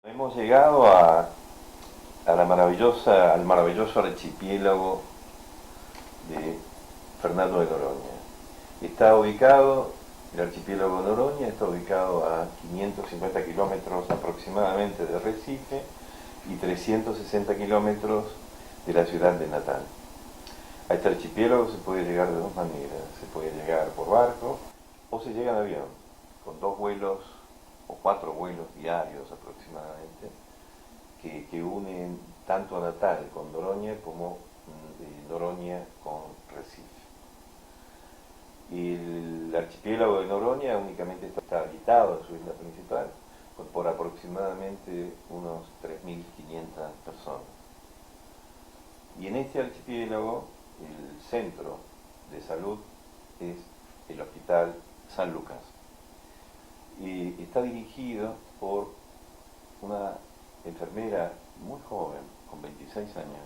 Hemos llegado al maravilloso archipiélago de Fernando de Noronha. El archipiélago de Noronha está ubicado a 550 kilómetros aproximadamente de Recife y 360 kilómetros de la ciudad de Natal. A este archipiélago se puede llegar de dos maneras. Se puede llegar por barco o se llega en avión, con 2 vuelos o 4 vuelos diarios aproximadamente, que unen tanto a Natal con Noronha como Noronha con Recife. El archipiélago de Noronha únicamente está habitado en su isla principal por aproximadamente unos 3.500 personas. Y en este archipiélago el centro de salud es el Hospital San Lucas. Y está dirigido por una enfermera muy joven, con 26 años,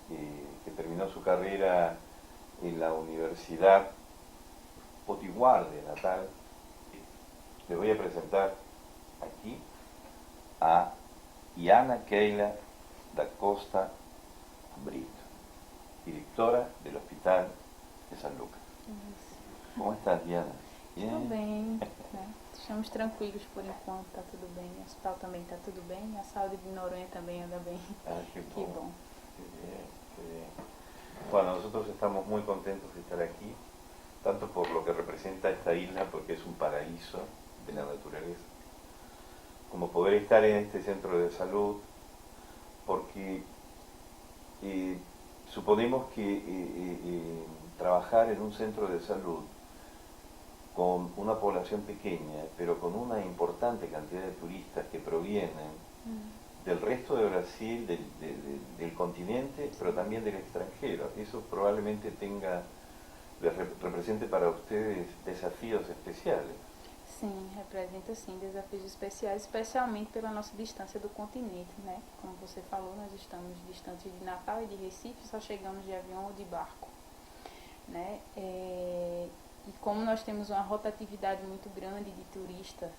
que terminó su carrera en la Universidad Potiguar de Natal. Le voy a presentar aquí a Iana Keila da Costa Brito, directora del Hospital de San Lucas. ¿Cómo estás, Diana? Estou bem, né? Estamos tranquilos por enquanto, está tudo bem. O hospital também está tudo bem, a saúde de Noronha também anda bem. Ah, qué Que bom. bom. Qué bien, qué bien. Bueno, nosotros estamos muy contentos de estar aquí, tanto por lo que representa esta isla, porque es un paraíso de la naturaleza, como poder estar en este centro de salud, porque suponemos que trabajar en un centro de salud con una población pequeña, pero con una importante cantidad de turistas que provienen del resto de Brasil, del continente, pero también del extranjero. Eso probablemente represente para ustedes desafíos especiales. Sim, representa sim desafios especiais, especialmente pela nossa distância do continente, né? Como você falou, nós estamos distantes de Natal e de Recife, só chegamos de avião ou de barco, né? E como nós temos uma rotatividade muito grande de turista,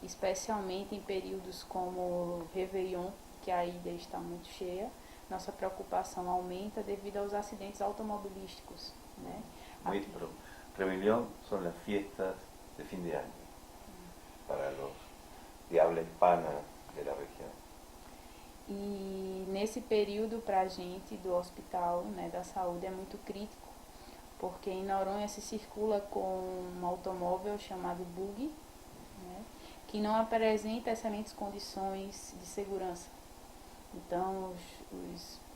especialmente em períodos como Réveillon, que a ilha está muito cheia, nossa preocupação aumenta devido aos acidentes automobilísticos, né? Muy, Rebelión son las fiestas de fin de año para los de habla hispana de la região. E nesse período para a gente do hospital, né, da saúde é muito crítico, porque em Noronha se circula com um automóvel chamado buggy, né, que não apresenta excelentes condições de segurança. Então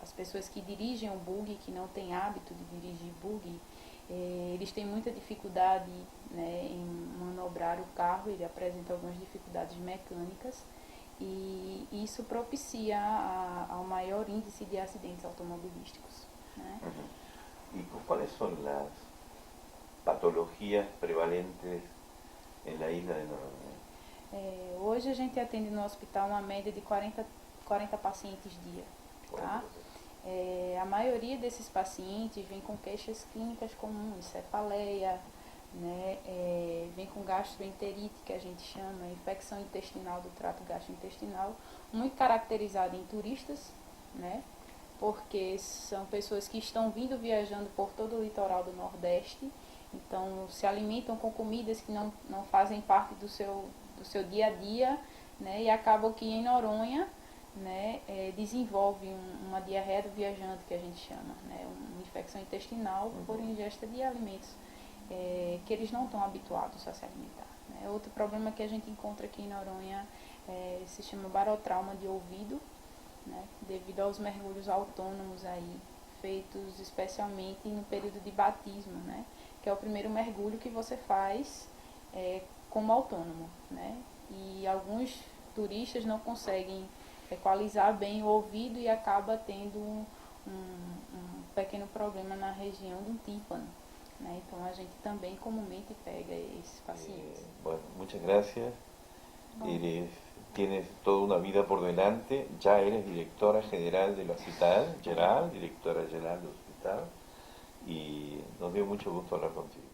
as pessoas que dirigem o buggy, que não têm hábito de dirigir buggy, eles têm muita dificuldade, né, em manobrar o carro, ele apresenta algumas dificuldades mecânicas e isso propicia ao maior índice de acidentes automobilísticos, né? ¿Y cuáles son las patologías prevalentes en la isla de Noronha? Hoje a gente atende no hospital uma média de 40 pacientes dia, tá? A maioria desses pacientes vem com queixas clínicas comuns, cefaleia, né? Vem com gastroenterite, que a gente chama, infecção intestinal do trato gastrointestinal, muito caracterizada em turistas, né? Porque são pessoas que estão vindo viajando por todo o litoral do Nordeste, então se alimentam com comidas que não fazem parte do seu dia a dia, né? E acabam que em Noronha, né, desenvolve uma diarreia do viajante, que a gente chama, né, uma infecção intestinal por ingesta de alimentos que eles não estão habituados a se alimentar, né. Outro problema que a gente encontra aqui em Noronha se chama barotrauma de ouvido, né, devido aos mergulhos autônomos aí, feitos especialmente no período de batismo, né, que é o primeiro mergulho que você faz como autônomo, né, e alguns turistas não conseguem equalizar bem o ouvido e acaba tendo um pequeno problema na região do tímpano, né? Então a gente também comumente pega esses pacientes. Bueno, muchas gracias. Tienes toda una vida por delante, ya eres directora general del hospital, directora general del hospital, y nos dio mucho gusto hablar contigo.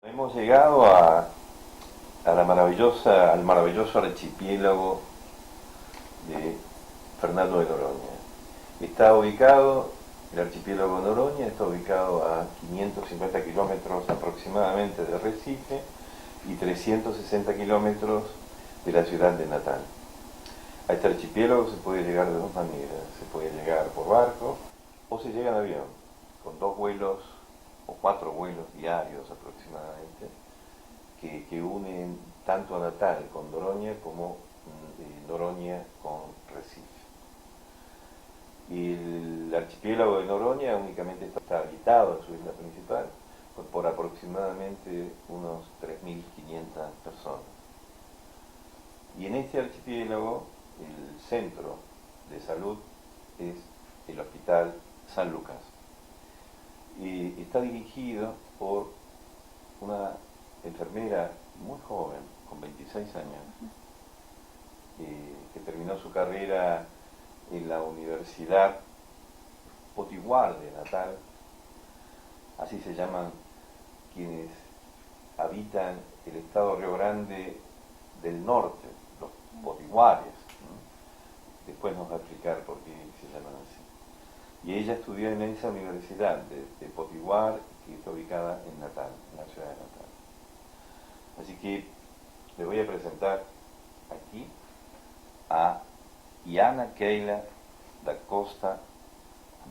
Hemos llegado al maravilloso archipiélago de Fernando de Noroña. El archipiélago de Noroña está ubicado a 550 kilómetros aproximadamente de Recife y 360 kilómetros de la ciudad de Natal. A este archipiélago se puede llegar de dos maneras. Se puede llegar por barco o se llega en avión, con 2 vuelos o 4 vuelos diarios aproximadamente, que unen tanto a Natal con Noroña como Noroña con Recife. Y el archipiélago de Noroña únicamente está habitado en su isla principal por aproximadamente unos 3.500 personas. Y en este archipiélago el centro de salud es el Hospital San Lucas. Y está dirigido por una enfermera muy joven, con 26 años, que terminó su carrera en la Universidad Potiguar de Natal. Así se llaman quienes habitan el estado Río Grande del Norte, los potiguares, ¿no? Después nos va a explicar por qué se llaman así. Y ella estudió en esa universidad de Potiguar, que está ubicada en Natal, en la ciudad de Natal. Así que le voy a presentar aquí a Iana Keila da Costa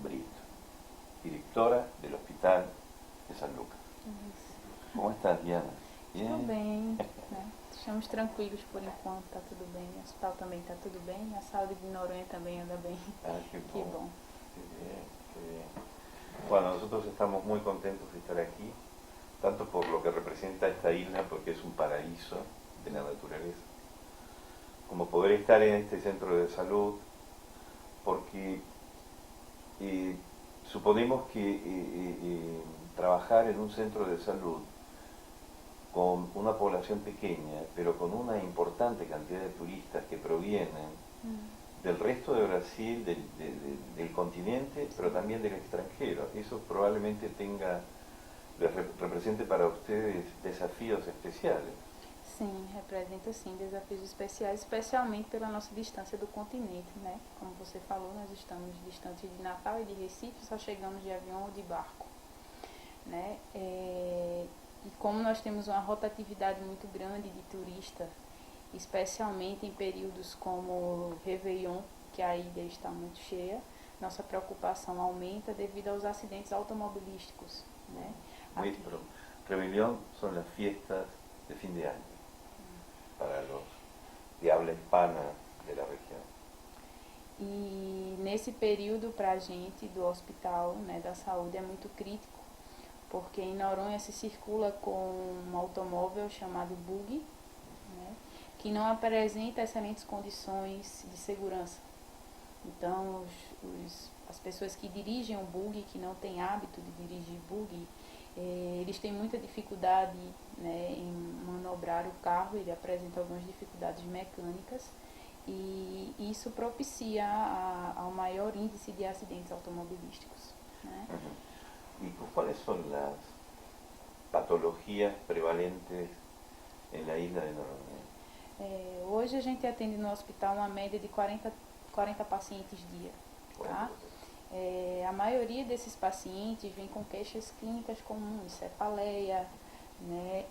Brito, directora del Hospital de San Lucas. Como estás, Iana? Tudo bem, né? Estamos tranquilos por enquanto, tá tudo bem. O hospital também tá tudo bem, a saúde de Noronha também anda bem. Ah, qué bom. Que bom. Qué bien, qué bien. Bueno, nosotros estamos muy contentos de estar aquí, tanto por lo que representa esta isla, porque es un paraíso de la naturaleza, como poder estar en este centro de salud, porque suponemos que trabajar en un centro de salud con una población pequeña, pero con una importante cantidad de turistas que provienen del resto de Brasil, del continente, pero también del extranjero. Eso probablemente represente para ustedes desafíos especiales. Sim, representa sim desafios especiais, especialmente pela nossa distância do continente, né? Como você falou, nós estamos distantes de Natal e de Recife, só chegamos de avião ou de barco, né? E como nós temos uma rotatividade muito grande de turista, especialmente em períodos como Réveillon, que a ilha está muito cheia, nossa preocupação aumenta devido aos acidentes automobilísticos, né? Muy pronto. Rebelión son las fiestas de fin de año para los de habla hispana de la região. E nesse período, para a gente do hospital, né, da saúde, é muito crítico, porque em Noronha se circula com um automóvel chamado buggy, né, que não apresenta excelentes condições de segurança. Então, as pessoas que dirigem o buggy, que não têm hábito de dirigir buggy, eles têm muita dificuldade, né, em manobrar o carro, ele apresenta algumas dificuldades mecânicas e isso propicia ao maior índice de acidentes automobilísticos, né? ¿Y cuáles son las patologías prevalentes en la isla de Noronha? Hoje a gente atende no hospital uma média de 40 pacientes dia, tá? A maioria desses pacientes vem com queixas clínicas comuns, cefaleia, né,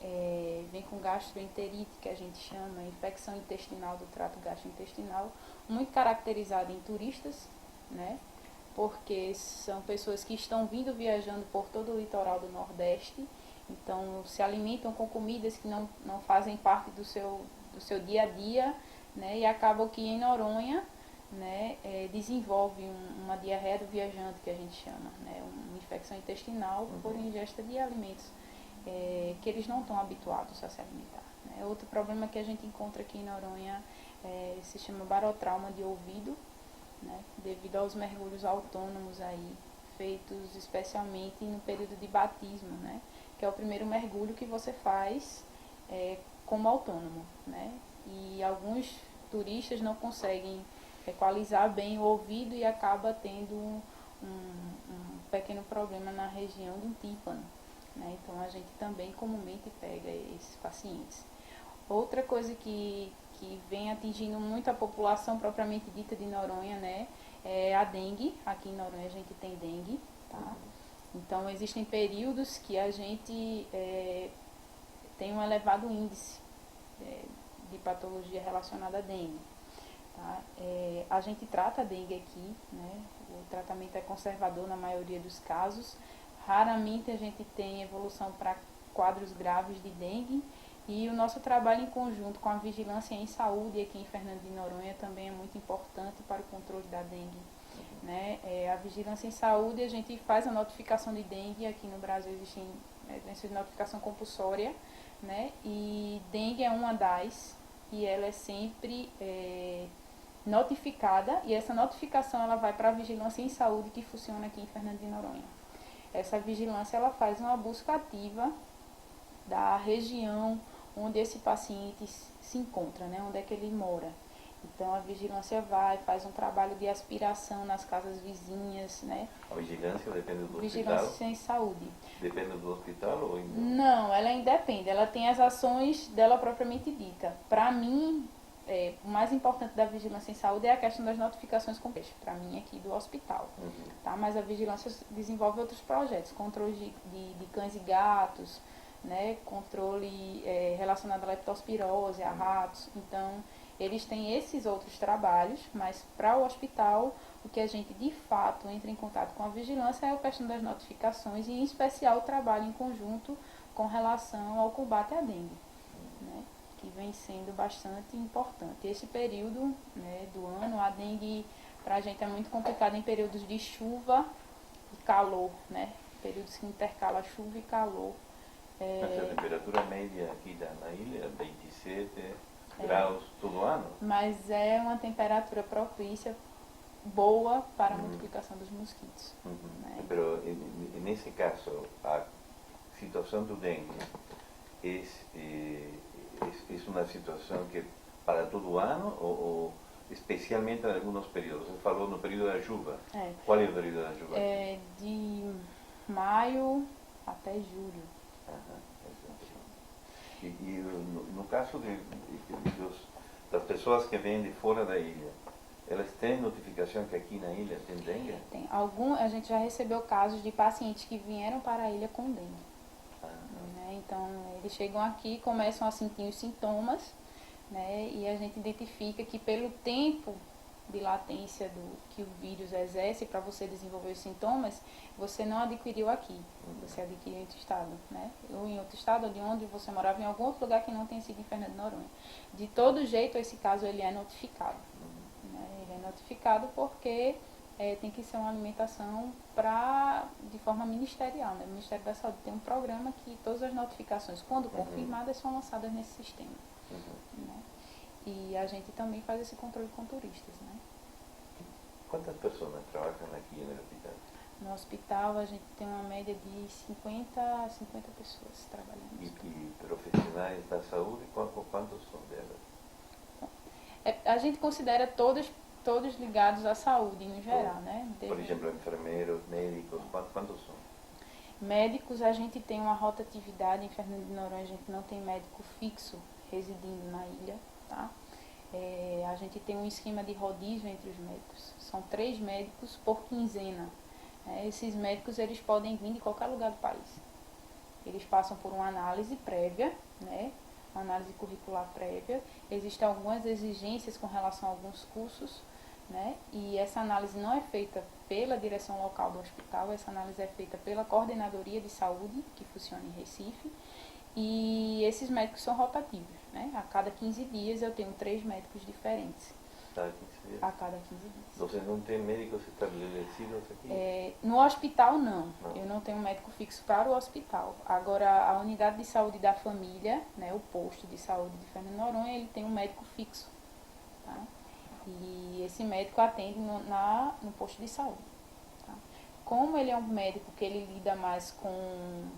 vem com gastroenterite, que a gente chama, infecção intestinal do trato gastrointestinal, muito caracterizada em turistas, né, porque são pessoas que estão viajando por todo o litoral do Nordeste, então se alimentam com comidas que não fazem parte do seu dia a dia, né, e acabam que em Noronha, né, desenvolve uma diarreia do viajante, que a gente chama, né, uma infecção intestinal por ingesta de alimentos que eles não estão habituados a se alimentar, né. Outro problema que a gente encontra aqui em Noronha se chama barotrauma de ouvido, né, devido aos mergulhos autônomos aí, feitos especialmente no período de batismo, né, que é o primeiro mergulho que você faz como autônomo, né, e alguns turistas não conseguem equalizar bem o ouvido e acaba tendo um pequeno problema na região do tímpano. né? Então a gente também comumente pega esses pacientes. Outra coisa que vem atingindo muito a população propriamente dita de Noronha, né, é a dengue. Aqui em Noronha a gente tem dengue, tá? Então existem períodos que a gente tem um elevado índice de patologia relacionada à dengue. Tá? A gente trata a dengue aqui, né? O tratamento é conservador na maioria dos casos. Raramente a gente tem evolução para quadros graves de dengue. E o nosso trabalho em conjunto com a vigilância em saúde aqui em Fernando de Noronha também é muito importante para o controle da dengue. Né? A vigilância em saúde, a gente faz a notificação de dengue. Aqui no Brasil existe doença de notificação compulsória, né? E dengue é uma das, e ela é sempre notificada, e essa notificação ela vai para a vigilância em saúde que funciona aqui em Fernando de Noronha. Essa vigilância ela faz uma busca ativa da região onde esse paciente se encontra, né? Onde é que ele mora. Então a vigilância vai, faz um trabalho de aspiração nas casas vizinhas, né? A vigilância depende do Vigilância hospital? em saúde. Depende do hospital ou ainda? Não, ela independe, ela tem as ações dela propriamente dita. Para mim, o mais importante da vigilância em saúde é a questão das notificações com peixe, para mim aqui do hospital. Tá? Mas a vigilância desenvolve outros projetos, controle de cães e gatos, né? Controle relacionado à leptospirose, a ratos. Então, eles têm esses outros trabalhos, mas para o hospital, o que a gente de fato entra em contato com a vigilância é a questão das notificações e, em especial, o trabalho em conjunto com relação ao combate à dengue, né? Que vem sendo bastante importante. Esse período, né, do ano, a dengue para a gente é muito complicado em períodos de chuva e calor, né? Períodos que intercalam chuva e calor. Mas a temperatura média aqui na ilha é 27 graus todo ano? Mas é uma temperatura propícia, boa para a multiplicação dos mosquitos. Né? Pero nesse caso, a situação do dengue é uma situação que para todo ano ou especialmente em alguns períodos? Você falou no período da chuva. Qual é o período da chuva? De maio até julho. E no caso das pessoas que vêm de fora da ilha, elas têm notificação que aqui na ilha tem dengue? Tem. A gente já recebeu casos de pacientes que vieram para a ilha com dengue. Né? Então, eles chegam aqui, começam a sentir os sintomas, né? E a gente identifica que pelo tempo de latência que o vírus exerce para você desenvolver os sintomas, você não adquiriu aqui, você adquiriu em outro estado, né? Ou em outro estado, ou de onde você morava, em algum outro lugar que não tenha sido em Fernando de Noronha. De todo jeito, esse caso ele é notificado. Né? Ele é notificado porque tem que ser uma alimentação de forma ministerial. Né? O Ministério da Saúde tem um programa que todas as notificações, quando confirmadas, são lançadas nesse sistema. Né? E a gente também faz esse controle com turistas, né? Quantas pessoas trabalham aqui no hospital? No hospital a gente tem uma média de 50 pessoas trabalhando. E profissionais da saúde, quantos são delas? A gente considera todos ligados à saúde, no geral, né? Por exemplo, enfermeiros, médicos, quantos são? Médicos, a gente tem uma rotatividade em Fernando de Noronha, a gente não tem médico fixo residindo na ilha, tá? A gente tem um esquema de rodízio entre os médicos. São 3 médicos por quinzena. Esses médicos eles podem vir de qualquer lugar do país. Eles passam por uma análise prévia, né? Uma análise curricular prévia. Existem algumas exigências com relação a alguns cursos, né? E essa análise não é feita pela direção local do hospital, essa análise é feita pela Coordenadoria de Saúde, que funciona em Recife. E esses médicos são rotativos, né? A cada 15 dias eu tenho 3 médicos diferentes. Cada 15 dias? A cada 15 dias. Você não tem médicos estabelecidos aqui? No hospital, não. Eu não tenho médico fixo para o hospital. Agora, a unidade de saúde da família, né, o posto de saúde de Fernando de Noronha, ele tem um médico fixo. Tá? E esse médico atende no posto de saúde. Tá? Como ele é um médico que ele lida mais com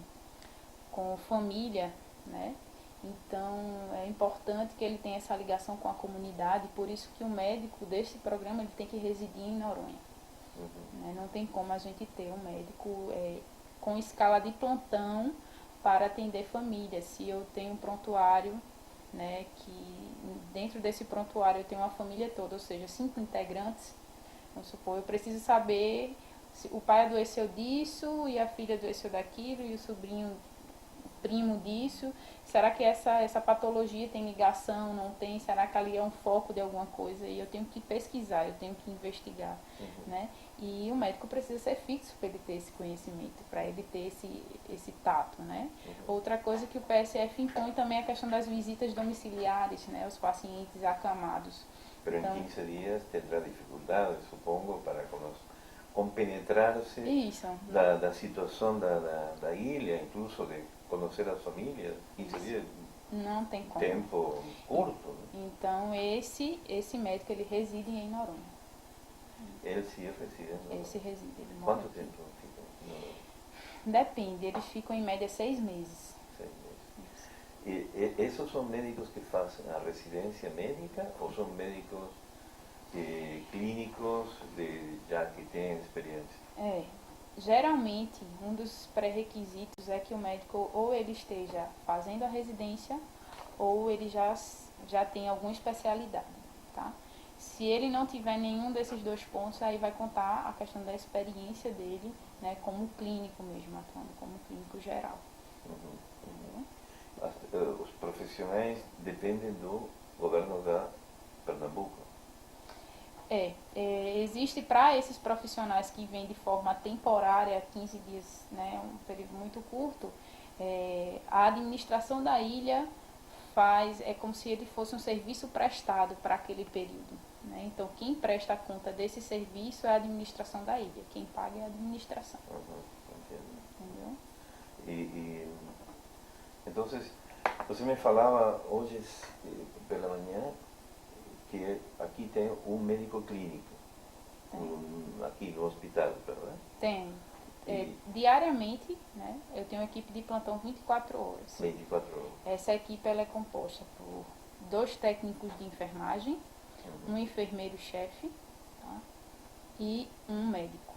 família, né? Então é importante que ele tenha essa ligação com a comunidade, por isso que o médico desse programa ele tem que residir em Noronha. Né? Não tem como a gente ter um médico com escala de plantão para atender famílias. Se eu tenho um prontuário, né, que dentro desse prontuário eu tenho uma família toda, ou seja, 5 integrantes, vamos supor, eu preciso saber se o pai adoeceu disso e a filha adoeceu daquilo e o sobrinho primo disso, será que essa patologia tem ligação, não tem, será que ali é um foco de alguma coisa, e eu tenho que pesquisar, eu tenho que investigar, né? E o médico precisa ser fixo para ele ter esse conhecimento, para ele ter esse tato, né? Outra coisa que o PSF impõe também é a questão das visitas domiciliares, né, aos pacientes acamados. Pero Então, en 15 días tendrá dificultades, supongo, para compenetrarse da situação da ilha, incluso de conhecer as famílias. 15 dias não tem como. Tempo curto. Né? Então, esse médico, ele reside em Noronha. Ele se reside em Noronha? Esse reside. Ele mora Quanto aqui. tempo fica em Noronha? Depende, eles ficam em média 6 meses. 6 meses. E esses são médicos que fazem a residência médica ou são médicos clínicos já que têm experiência? Geralmente, um dos pré-requisitos é que o médico ou ele esteja fazendo a residência ou ele já tem alguma especialidade, tá? Se ele não tiver nenhum desses 2 pontos, aí vai contar a questão da experiência dele, né, como clínico mesmo, atuando como clínico geral. Os profissionais dependem do governo da Pernambuco. Existe para esses profissionais que vêm de forma temporária, 15 dias, né, um período muito curto, a administração da ilha é como se ele fosse um serviço prestado para aquele período. Né? Então, quem presta conta desse serviço é a administração da ilha, quem paga é a administração. Entendeu? Então, você me falava hoje pela manhã que aqui tem um médico clínico, aqui no hospital, verdade? Tem. Diariamente, né, eu tenho uma equipe de plantão 24 horas. 24 horas. Essa equipe ela é composta por 2 técnicos de enfermagem, um enfermeiro-chefe, tá, e um médico.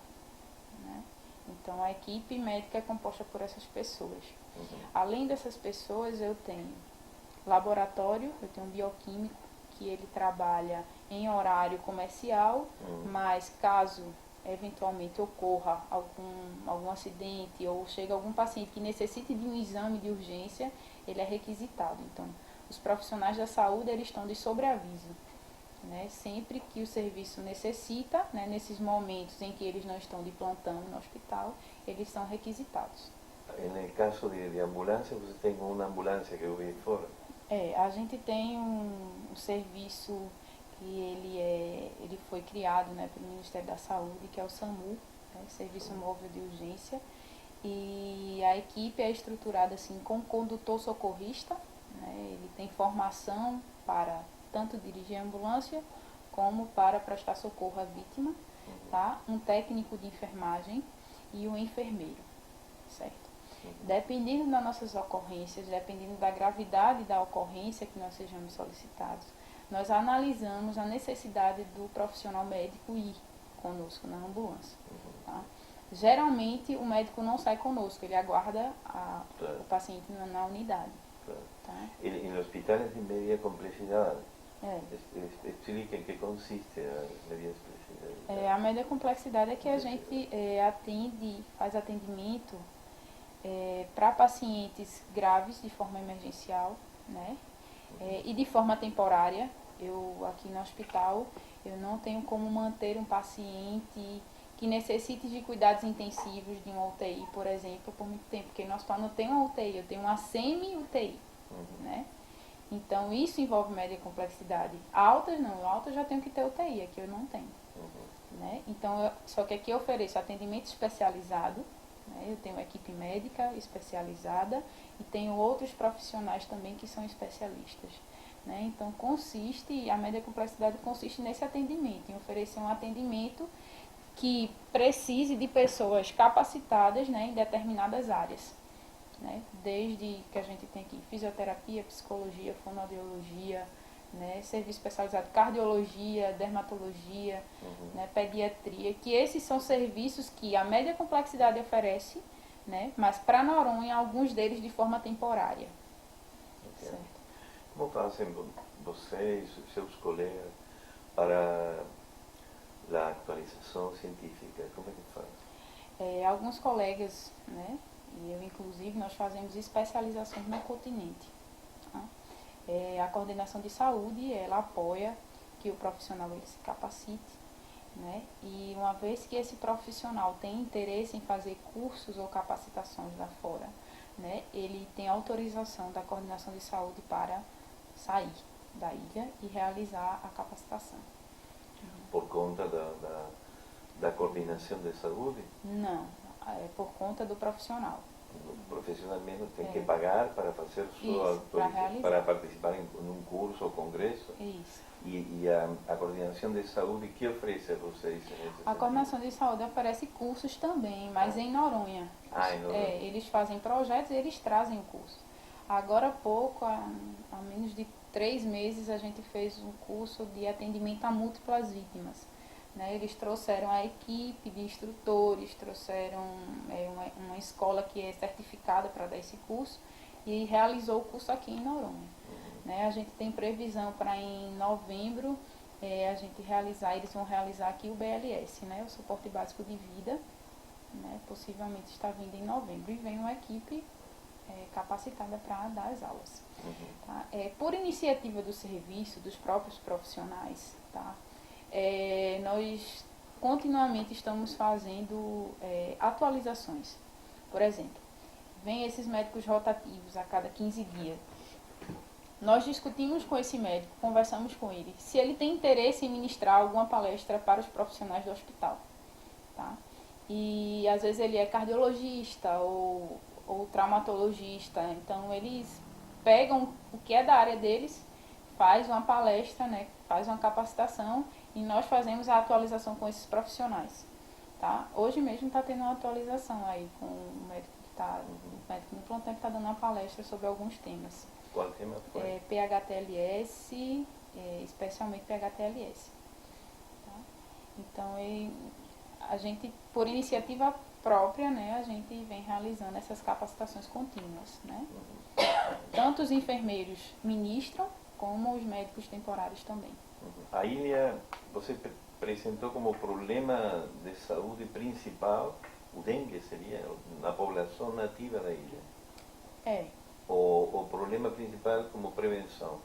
Né? Então, a equipe médica é composta por essas pessoas. Além dessas pessoas, eu tenho laboratório, eu tenho um bioquímico, que ele trabalha em horário comercial, mas caso eventualmente ocorra algum acidente ou chega algum paciente que necessite de um exame de urgência, ele é requisitado. Então, os profissionais da saúde eles estão de sobreaviso, né? Sempre que o serviço necessita, né, nesses momentos em que eles não estão de plantão no hospital, eles são requisitados. No caso de ambulância, você tem uma ambulância que eu vi fora? A gente tem um serviço que ele foi criado, né, pelo Ministério da Saúde, que é o SAMU, né, Serviço Móvel de Urgência, e a equipe é estruturada assim com condutor socorrista, né, ele tem formação para tanto dirigir a ambulância como para prestar socorro à vítima, tá? Um técnico de enfermagem e um enfermeiro, certo? Dependendo das nossas ocorrências, dependendo da gravidade da ocorrência que nós sejamos solicitados, nós analisamos a necessidade do profissional médico ir conosco na ambulância. Tá? Geralmente, o médico não sai conosco, ele aguarda o paciente na unidade. Tá? E no hospital é de média complexidade? Explique em que consiste a média complexidade. A média complexidade é que a gente faz atendimento para pacientes graves de forma emergencial, né? E de forma temporária. Eu aqui no hospital eu não tenho como manter um paciente que necessite de cuidados intensivos de uma UTI, por exemplo, por muito tempo, porque no hospital não tem uma UTI, eu tenho uma semi-UTI, né? Então isso envolve média complexidade. Altas não, altas já tenho que ter UTI, aqui eu não tenho, né? Então só que aqui eu ofereço atendimento especializado. Eu tenho uma equipe médica especializada e tenho outros profissionais também que são especialistas. Né? Então, a média complexidade consiste nesse atendimento, em oferecer um atendimento que precise de pessoas capacitadas, né, em determinadas áreas. Né? Desde que a gente tem aqui fisioterapia, psicologia, fonoaudiologia, né, serviço especializado, cardiologia, dermatologia, né, pediatria, que esses são serviços que a média complexidade oferece, né? Mas para Noronha, alguns deles de forma temporária. Entendo. Certo. Como fazem vocês, seus colegas, para a atualização científica? Como é que faz? Alguns colegas, né, e eu inclusive, nós fazemos especializações no continente. Tá? A coordenação de saúde, ela apoia que o profissional ele se capacite, né, e uma vez que esse profissional tem interesse em fazer cursos ou capacitações lá fora, né, ele tem autorização da coordenação de saúde para sair da ilha e realizar a capacitação. Por conta da coordenação de saúde? Não, é por conta do profissional. O profissional mesmo tem que pagar para fazer sua Isso, para realizar. para participar em um curso ou congresso? Isso. E a coordenação de saúde, que oferece a vocês? A coordenação de saúde oferece cursos também, mas em Noronha. Em Noronha. Eles fazem projetos e eles trazem o curso. Agora há pouco, há menos de 3 meses, a gente fez um curso de atendimento a múltiplas vítimas. Né? Eles trouxeram a equipe de instrutores, trouxeram uma escola que é certificada para dar esse curso e realizou o curso aqui em Noronha. Né? A gente tem previsão para em novembro eles vão realizar aqui o BLS, né? O Suporte Básico de Vida, né? Possivelmente está vindo em novembro e vem uma equipe capacitada para dar as aulas. Tá? Por iniciativa do serviço, dos próprios profissionais, tá? Nós continuamente estamos fazendo atualizações. Por exemplo, vem esses médicos rotativos a cada 15 dias. Nós discutimos com esse médico, conversamos com ele, se ele tem interesse em ministrar alguma palestra para os profissionais do hospital. Tá? E às vezes ele é cardiologista ou traumatologista, então eles pegam o que é da área deles, faz uma palestra, né, faz uma capacitação e nós fazemos a atualização com esses profissionais. Tá? Hoje mesmo está tendo uma atualização aí com o médico o médico no plantão que está dando uma palestra sobre alguns temas. Qual tema foi? PHTLS, especialmente PHTLS. Tá? Então, a gente, por iniciativa própria, né, a gente vem realizando essas capacitações contínuas. Né? Tanto os enfermeiros ministram, como os médicos temporários também. A ilha, você apresentou como problema de saúde principal o dengue, seria, na população nativa da ilha? O problema principal como prevenção?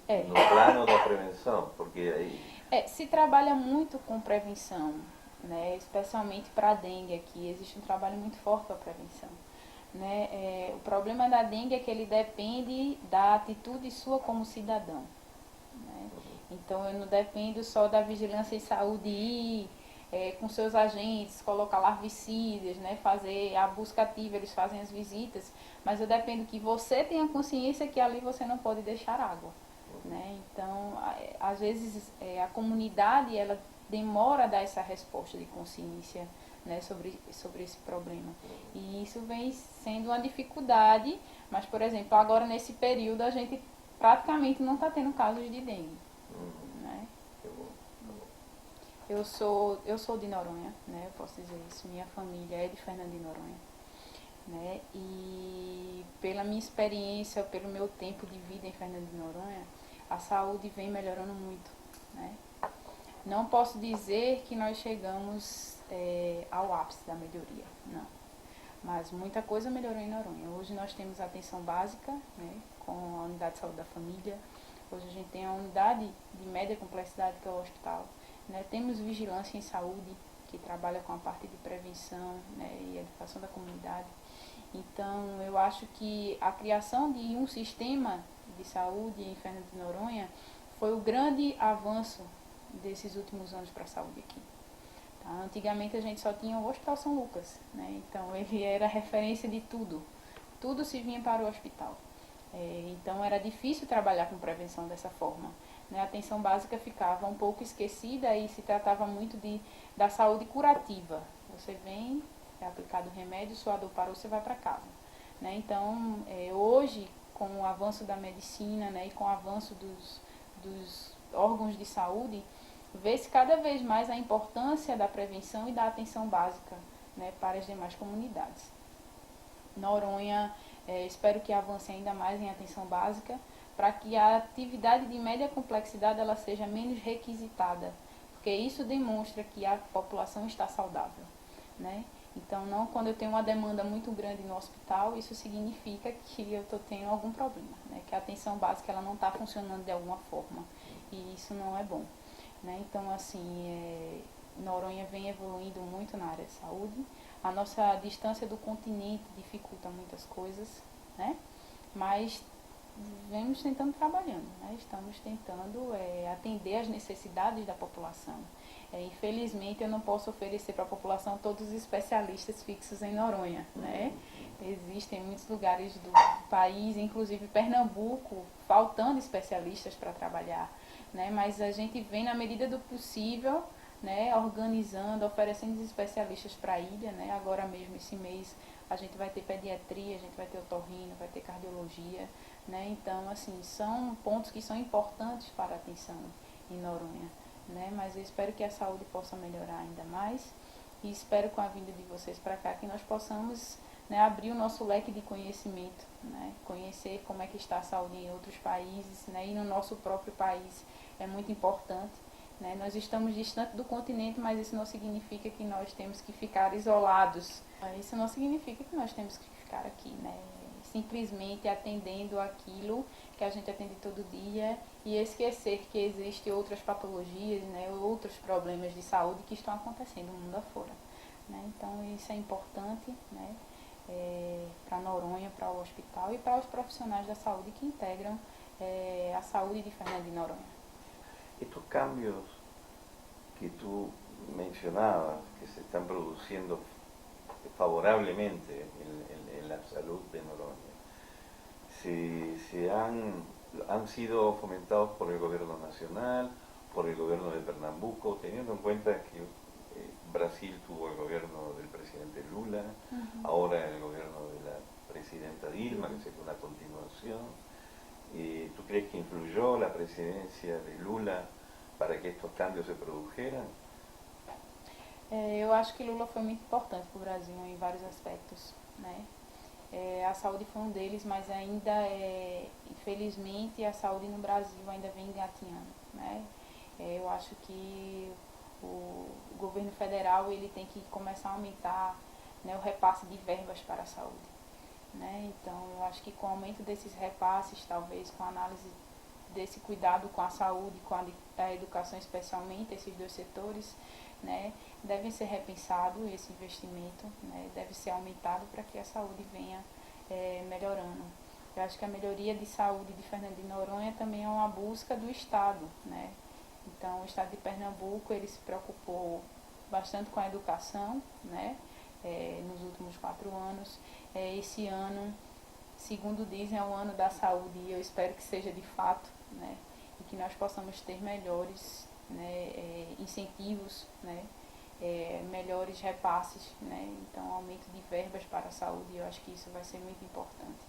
No plano da prevenção, porque aí... se trabalha muito com prevenção, né? Especialmente para a dengue aqui, existe um trabalho muito forte para a prevenção. Né? O problema da dengue é que ele depende da atitude sua como cidadão. Né? Então eu não dependo só da vigilância em saúde ir com seus agentes, colocar larvicidas, né? Fazer a busca ativa, eles fazem as visitas, mas eu dependo que você tenha consciência que ali você não pode deixar água. Né? Então, às vezes a comunidade ela demora a dar essa resposta de consciência, né, sobre esse problema. E isso vem sendo uma dificuldade, mas, por exemplo, agora nesse período a gente praticamente não está tendo casos de dengue. Né? Eu sou de Noronha, né, eu posso dizer isso, minha família é de Fernando de Noronha. Né? E pela minha experiência, pelo meu tempo de vida em Fernando de Noronha, a saúde vem melhorando muito. Né? Não posso dizer que nós chegamos ao ápice da melhoria, não. Mas muita coisa melhorou em Noronha. Hoje nós temos a atenção básica, né, com a unidade de saúde da família. Hoje a gente tem a unidade de média complexidade, que é o hospital. Né? Temos vigilância em saúde, que trabalha com a parte de prevenção, né, e educação da comunidade. Então, eu acho que a criação de um sistema de saúde em Fernando de Noronha foi o grande avanço desses últimos anos para a saúde aqui. Tá? Antigamente a gente só tinha o Hospital São Lucas, né? Então ele era referência de tudo. Tudo se vinha para o hospital. Então era difícil trabalhar com prevenção dessa forma. Né? A atenção básica ficava um pouco esquecida e se tratava muito da saúde curativa. Você vem, é aplicado o remédio, sua dor parou, você vai para casa. Né? Então, hoje, com o avanço da medicina, né, e com o avanço dos órgãos de saúde, vê-se cada vez mais a importância da prevenção e da atenção básica, né, para as demais comunidades. Noronha, espero que avance ainda mais em atenção básica, para que a atividade de média complexidade ela seja menos requisitada, porque isso demonstra que a população está saudável, né? Então, não quando eu tenho uma demanda muito grande no hospital, isso significa que eu estou tendo algum problema, né? Que a atenção básica ela não está funcionando de alguma forma, e isso não é bom, né? Então, assim, Noronha vem evoluindo muito na área de saúde. A nossa distância do continente dificulta muitas coisas, né? Mas vemos tentando trabalhando, né? Estamos tentando atender às necessidades da população. Infelizmente, eu não posso oferecer para a população todos os especialistas fixos em Noronha, né? Existem muitos lugares do país, inclusive Pernambuco, faltando especialistas para trabalhar, né? Mas a gente vem na medida do possível, né, organizando, oferecendo especialistas para a ilha, né? Agora mesmo, esse mês, a gente vai ter pediatria, a gente vai ter otorrino, vai ter cardiologia, né? Então, assim, são pontos que são importantes para a atenção em Noronha, né? Mas eu espero que a saúde possa melhorar ainda mais e espero com a vinda de vocês para cá que nós possamos, né, abrir o nosso leque de conhecimento, né? Conhecer como é que está a saúde em outros países, né? E no nosso próprio país é muito importante. Né? Nós estamos distantes do continente, mas isso não significa que nós temos que ficar isolados. Isso não significa que nós temos que ficar aqui, né? Simplesmente atendendo aquilo que a gente atende todo dia e esquecer que existem outras patologias, né? Outros problemas de saúde que estão acontecendo no mundo afora. Né? Então isso é importante, né? Para Noronha, para o hospital e para os profissionais da saúde que integram a saúde de Fernando de Noronha. Estos cambios que tú mencionabas, que se están produciendo favorablemente en la salud de Noronha, han sido fomentados por el gobierno nacional, por el gobierno de Pernambuco, teniendo en cuenta que Brasil tuvo el gobierno del presidente Lula, ahora el gobierno de la presidenta Dilma, que sería una continuación. ¿Tú crees que influyó la presidencia de Lula para que estos cambios se produjeran? Eu acho que Lula foi muito importante para o Brasil em vários aspectos, né? A saúde foi um deles, mas ainda, infelizmente, a saúde no Brasil ainda vem engatinhando, né? Eu acho que o governo federal ele tem que começar a aumentar, né, o repasse de verbas para a saúde. Né? Então, eu acho que com o aumento desses repasses, talvez com a análise desse cuidado com a saúde, com a educação especialmente, esses dois setores, né, devem ser repensado esse investimento, né, deve ser aumentado para que a saúde venha melhorando. Eu acho que a melhoria de saúde de Fernando de Noronha também é uma busca do Estado, né? Então, o Estado de Pernambuco ele se preocupou bastante com a educação, né? Nos últimos 4 anos. Esse ano, segundo dizem, é o ano da saúde e eu espero que seja de fato, né? E que nós possamos ter melhores, né, incentivos, né? Melhores repasses, né? Então, aumento de verbas para a saúde, eu acho que isso vai ser muito importante,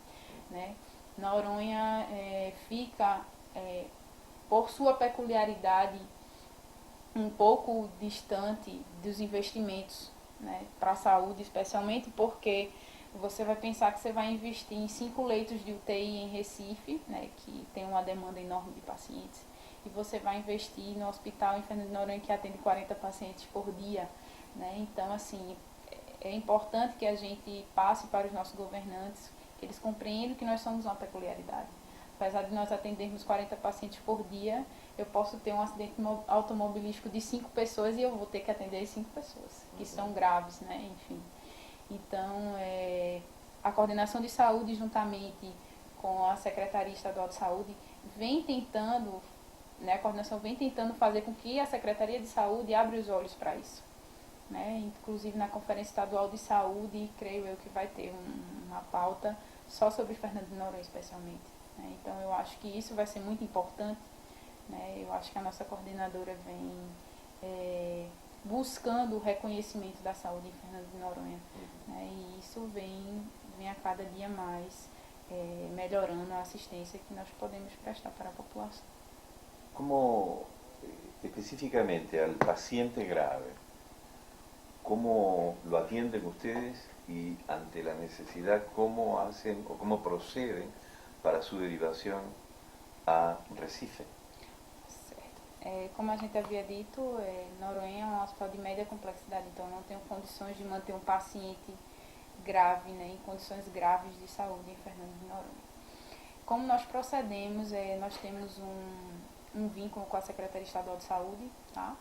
né? Noronha fica, por sua peculiaridade, um pouco distante dos investimentos, né, para a saúde, especialmente porque você vai pensar que você vai investir em 5 leitos de UTI em Recife, né, que tem uma demanda enorme de pacientes, e você vai investir no hospital em Fernando de Noronha que atende 40 pacientes por dia, né? Então, assim, é importante que a gente passe para os nossos governantes, que eles compreendam que nós somos uma peculiaridade. Apesar de nós atendermos 40 pacientes por dia, eu posso ter um acidente automobilístico de 5 pessoas e eu vou ter que atender as 5 pessoas, que são graves, né? Enfim. Então, a coordenação de saúde, juntamente com a Secretaria Estadual de Saúde, vem tentando, né, a coordenação vem tentando fazer com que a Secretaria de Saúde abra os olhos para isso. Né? Inclusive, na Conferência Estadual de Saúde, creio eu que vai ter uma pauta só sobre Fernando de Noronha, especialmente. Né? Então, eu acho que isso vai ser muito importante. Né? Eu acho que a nossa coordenadora vem buscando o reconhecimento da saúde em Fernando de Noronha. Né? E isso vem a cada dia mais melhorando a assistência que nós podemos prestar para a população. Como específicamente al paciente grave, ¿cómo lo atienden ustedes y ante la necesidad cómo hacen o cómo proceden para su derivación a Recife? Certo. Como a gente havia dito, Noronha é um hospital de média complexidade, então não tenho condições de manter um paciente grave, né, em condições graves de saúde em Fernando de Noronha. Como nós procedemos, nós temos um vínculo com a Secretaria Estadual de Saúde, tá?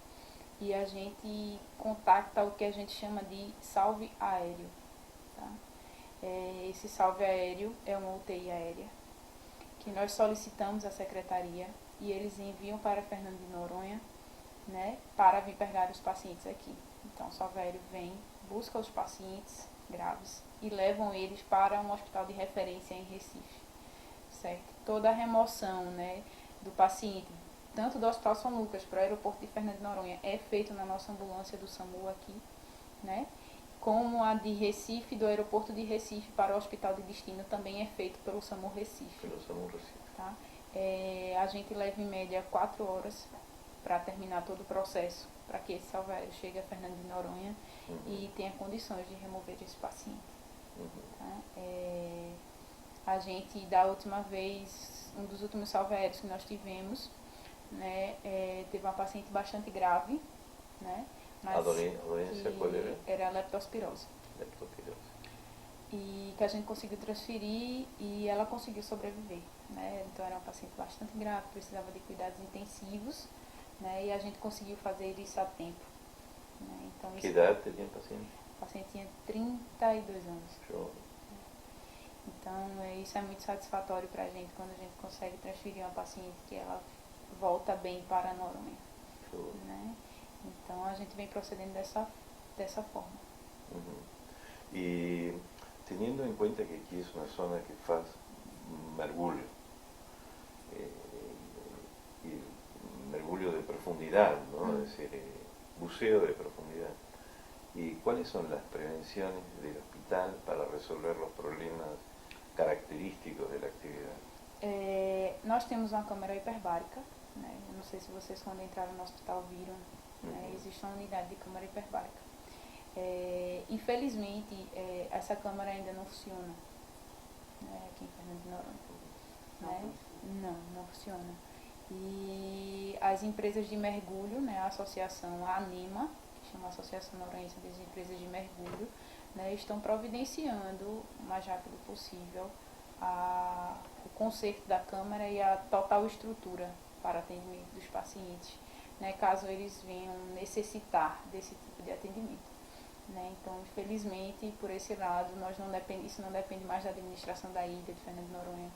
E a gente contacta o que a gente chama de salve aéreo, tá? Esse salve aéreo é uma UTI aérea que nós solicitamos à Secretaria e eles enviam para Fernando de Noronha, né, para vir pegar os pacientes aqui. Então o salve aéreo vem, busca os pacientes graves e levam eles para um hospital de referência em Recife, certo? Toda a remoção, né, do paciente, tanto do Hospital São Lucas para o aeroporto de Fernando de Noronha, é feito na nossa ambulância do SAMU aqui, né? Como a de Recife, do aeroporto de Recife para o hospital de destino, também é feito pelo SAMU Recife. Pelo SAMU Recife. Tá? A gente leva em média 4 horas para terminar todo o processo, para que esse salve aéreo chegue a Fernando de Noronha e tenha condições de remover esse paciente. Tá? A gente, da última vez, um dos últimos salve aéreos que nós tivemos, né, teve uma paciente bastante grave, né, mas a doença qual era? Era leptospirose. Leptospirose. E que a gente conseguiu transferir e ela conseguiu sobreviver, né? Então era uma paciente bastante grave, precisava de cuidados intensivos, né? E a gente conseguiu fazer isso a tempo, né? Então, que idade tinha o paciente? O paciente tinha 32 anos. Show. Então isso é muito satisfatório para a gente quando a gente consegue transferir uma paciente que ela volta bem para Noronha, né? Então a gente vem procedendo dessa forma. E teniendo en cuenta que aquí es una zona que faz mergulho, y mergulho de profundidad, ¿no? Es decir, buceo de profundidad. ¿Y cuáles son las prevenciones del hospital para resolver los problemas característicos de la actividad? Nós temos uma câmara hiperbárica, né? Eu não sei se vocês quando entraram no hospital viram, né? Existe uma unidade de câmara hiperbárica. Infelizmente, essa câmara ainda não funciona, né, aqui em Fernando de Noronha, né? Não funciona. E as empresas de mergulho, né, a associação, a ANEMA, que chama Associação Noronhense das Empresas de Mergulho, né, estão providenciando o mais rápido possível o conserto da câmara e a total estrutura para atendimento dos pacientes, né, caso eles venham necessitar desse tipo de atendimento. Né? Então, infelizmente, por esse lado, isso não depende mais da administração da ilha de Fernando de Noronha,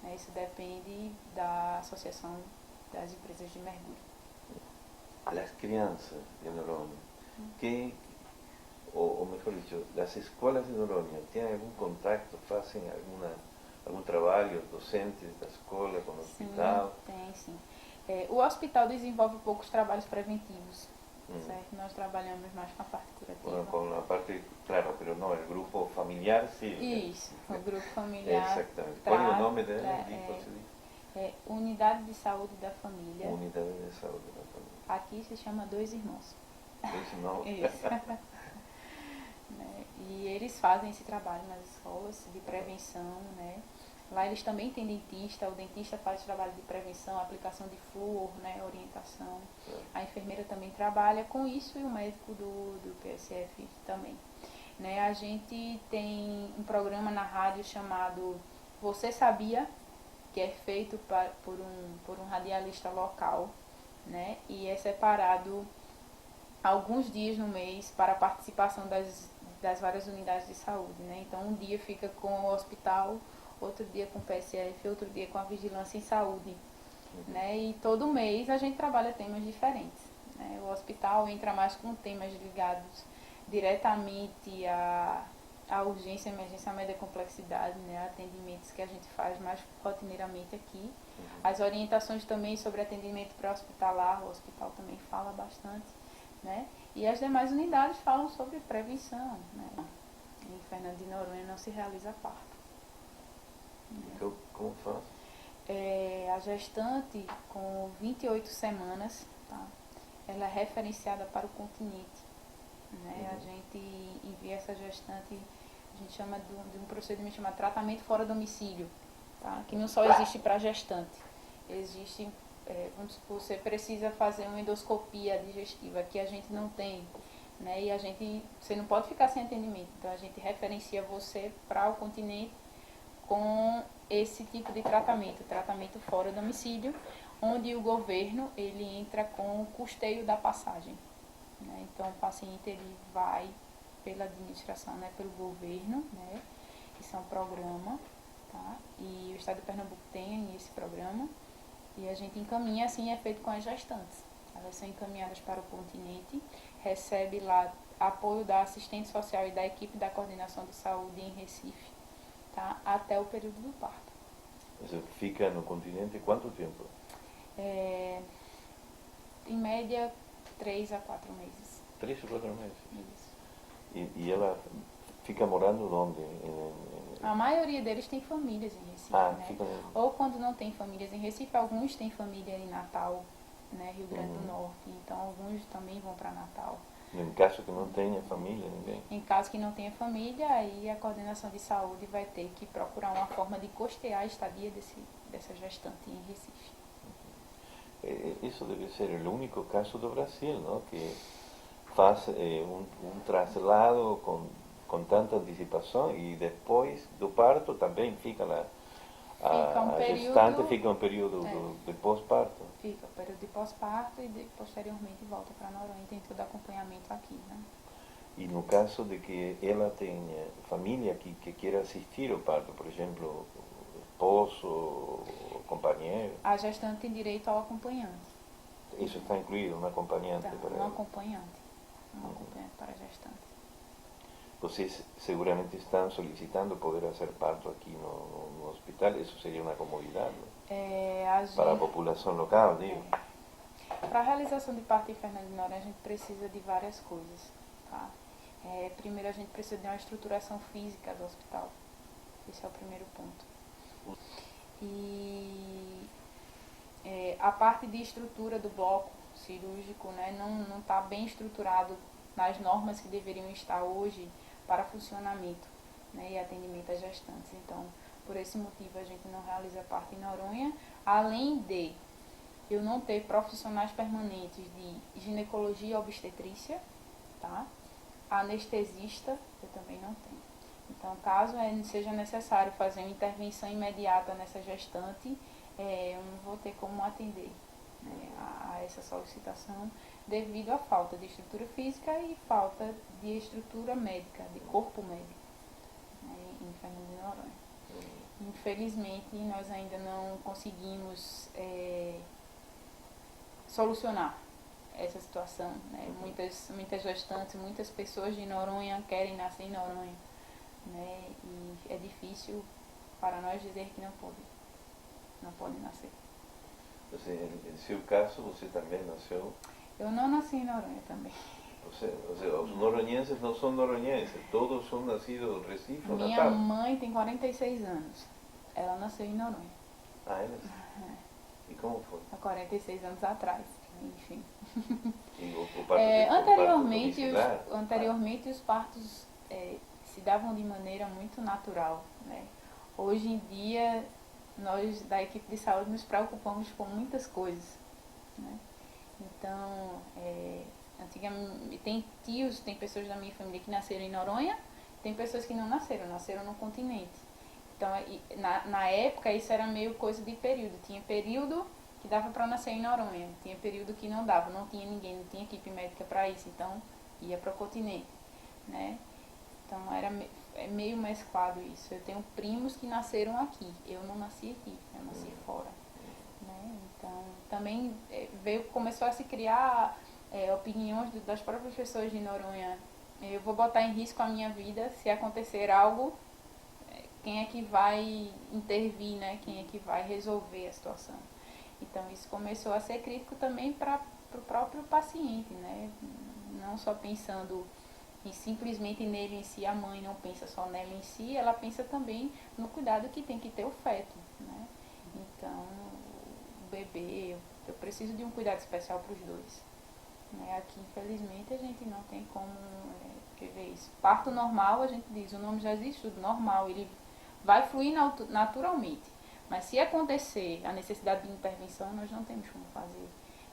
né? Isso depende da Associação das Empresas de Mergulho. As crianças de Noronha, ou melhor dicho, as escolas de Noronha, têm algum contato, fazem algum trabalho docentes da escola com o hospital? Sim, tem sim. O hospital desenvolve poucos trabalhos preventivos. Certo? Nós trabalhamos mais com a parte curativa. Bueno, con la parte, claro, pero no, el grupo familiar sí. Isso, o grupo familiar. Exactamente. ¿Cuál es el nombre de Unidade de Saúde da Família. Unidade de Saúde da Família. Aqui se chama Dois Irmãos. Dois Irmãos. Isso. Né? E eles fazem esse trabalho nas escolas de prevenção, né? Lá eles também têm dentista, o dentista faz trabalho de prevenção, aplicação de flúor, né, orientação. A enfermeira também trabalha com isso e o médico do PSF também. Né, a gente tem um programa na rádio chamado Você Sabia?, que é feito por um radialista local, né, e é separado alguns dias no mês para a participação das várias unidades de saúde. Né? Então um dia fica com o hospital, outro dia com o PSF, outro dia com a vigilância em saúde. Né? E todo mês a gente trabalha temas diferentes. Né? O hospital entra mais com temas ligados diretamente à urgência, emergência, à média complexidade, né? Atendimentos que a gente faz mais rotineiramente aqui. As orientações também sobre atendimento pré-hospitalar, o hospital também fala bastante. Né? E as demais unidades falam sobre prevenção. Né? Em Fernando de Noronha não se realiza parto. Como faz? A gestante com 28 semanas, tá? Ela é referenciada para o continente. né? A gente envia essa gestante, a gente chama de um procedimento chamado tratamento fora domicílio, tá? Que não só existe para gestante, existe, vamos supor, você precisa fazer uma endoscopia digestiva que a gente não tem, né? E você não pode ficar sem atendimento, então a gente referencia você para o continente com esse tipo de tratamento fora domicílio, onde o governo ele entra com o custeio da passagem, né? Então o paciente ele vai pela administração, né, pelo governo, né? Isso é um programa, tá? E o estado de Pernambuco tem esse programa e a gente encaminha, assim é feito com as gestantes. Elas são encaminhadas para o continente, recebe lá apoio da assistente social e da equipe da coordenação de saúde em Recife, tá? Até o período do parto. Você fica no continente quanto tempo? Em média, 3 a 4 meses. 3 ou 4 meses. Isso. E ela fica morando onde? A maioria deles tem famílias em Recife, né? Fica... Ou quando não tem famílias em Recife, alguns têm família em Natal, né, Rio Grande do Norte. Então, alguns também vão para Natal. Em caso que não tenha família, ninguém? Em caso que não tenha família, aí a coordenação de saúde vai ter que procurar uma forma de custear a estadia dessa gestante em Recife. Isso deve ser o único caso do Brasil, não? Que faz um traslado com tanta antecipação e depois do parto também fica lá. A gestante fica um período de pós-parto. Fica um período de pós-parto e posteriormente volta para Noronha, tem todo acompanhamento aqui, né? E no caso de que ela tenha família que queira assistir ao parto, por exemplo, esposo, companheiro... A gestante tem direito ao acompanhante. Isso está incluído, um acompanhante para ela? Um acompanhante para a gestante. Vocês seguramente estão solicitando poder fazer parto aqui no hospital, isso seria uma comodidade, para a população local, digo. Para a realização de parto em Fernando de Noronha, a gente precisa de várias coisas, tá? Primeiro, a gente precisa de uma estruturação física do hospital. Esse é o primeiro ponto. E a parte de estrutura do bloco cirúrgico, né, não está bem estruturado nas normas que deveriam estar hoje para funcionamento, né, e atendimento às gestantes. Então, por esse motivo, a gente não realiza parto em Noronha, além de eu não ter profissionais permanentes de ginecologia e obstetrícia, tá? Anestesista, eu também não tenho. Então, caso seja necessário fazer uma intervenção imediata nessa gestante, eu não vou ter como atender, né, a essa solicitação devido à falta de estrutura física e falta de estrutura médica, de corpo médico, né, em Fernando de Noronha. Infelizmente, nós ainda não conseguimos solucionar essa situação, né? Muitas gestantes, muitas pessoas de Noronha querem nascer em Noronha, né? E é difícil para nós dizer que não podem nascer. Em seu caso, você também nasceu? Eu não nasci em Noronha também. Ou seja, os noronhenses não são noronhenses, todos são nascidos em Recife ou Natal? Minha mãe tem 46 anos, ela nasceu em Noronha. Ela? E como foi? Há 46 anos atrás, enfim. E o parto anteriormente os partos se davam de maneira muito natural, né? Hoje em dia, nós da equipe de saúde nos preocupamos com muitas coisas, né? Então, antigamente, tem pessoas da minha família que nasceram em Noronha, tem pessoas que não nasceram no continente. Então, na época, isso era meio coisa de período. Tinha período que dava para nascer em Noronha, tinha período que não dava, não tinha ninguém, não tinha equipe médica para isso, então ia para o continente, né? Então, é meio mesclado isso. Eu tenho primos que nasceram aqui, eu não nasci aqui, eu nasci fora, né? Então, também começou a se criar opiniões das próprias pessoas de Noronha. Eu vou botar em risco a minha vida se acontecer algo, quem é que vai intervir, né? Quem é que vai resolver a situação? Então, isso começou a ser crítico também para o próprio paciente, né? Não só pensando simplesmente nele em si, a mãe não pensa só nela em si, ela pensa também no cuidado que tem que ter o feto, né? Então, o bebê, eu preciso de um cuidado especial para os dois. né? Aqui, infelizmente, a gente não tem como prever isso. Parto normal, a gente diz, o nome já existe, tudo normal, ele vai fluir naturalmente. Mas se acontecer a necessidade de intervenção, nós não temos como fazer.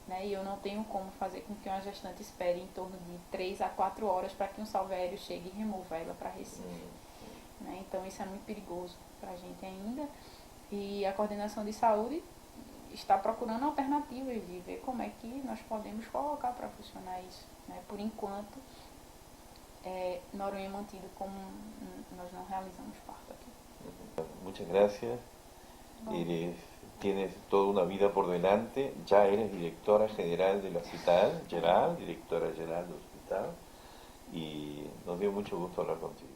Né? E eu não tenho como fazer com que uma gestante espere em torno de 3 a 4 horas para que um salve aéreo chegue e remova ela para Recife. Né? Então isso é muito perigoso para a gente ainda. E a coordenação de saúde está procurando alternativas de ver como é que nós podemos colocar para funcionar isso. Né? Por enquanto, Noronha é mantido como nós não realizamos parto aqui. Muchas gracias. Tienes toda una vida por delante, ya eres directora general del hospital, directora general del hospital, y nos dio mucho gusto hablar contigo.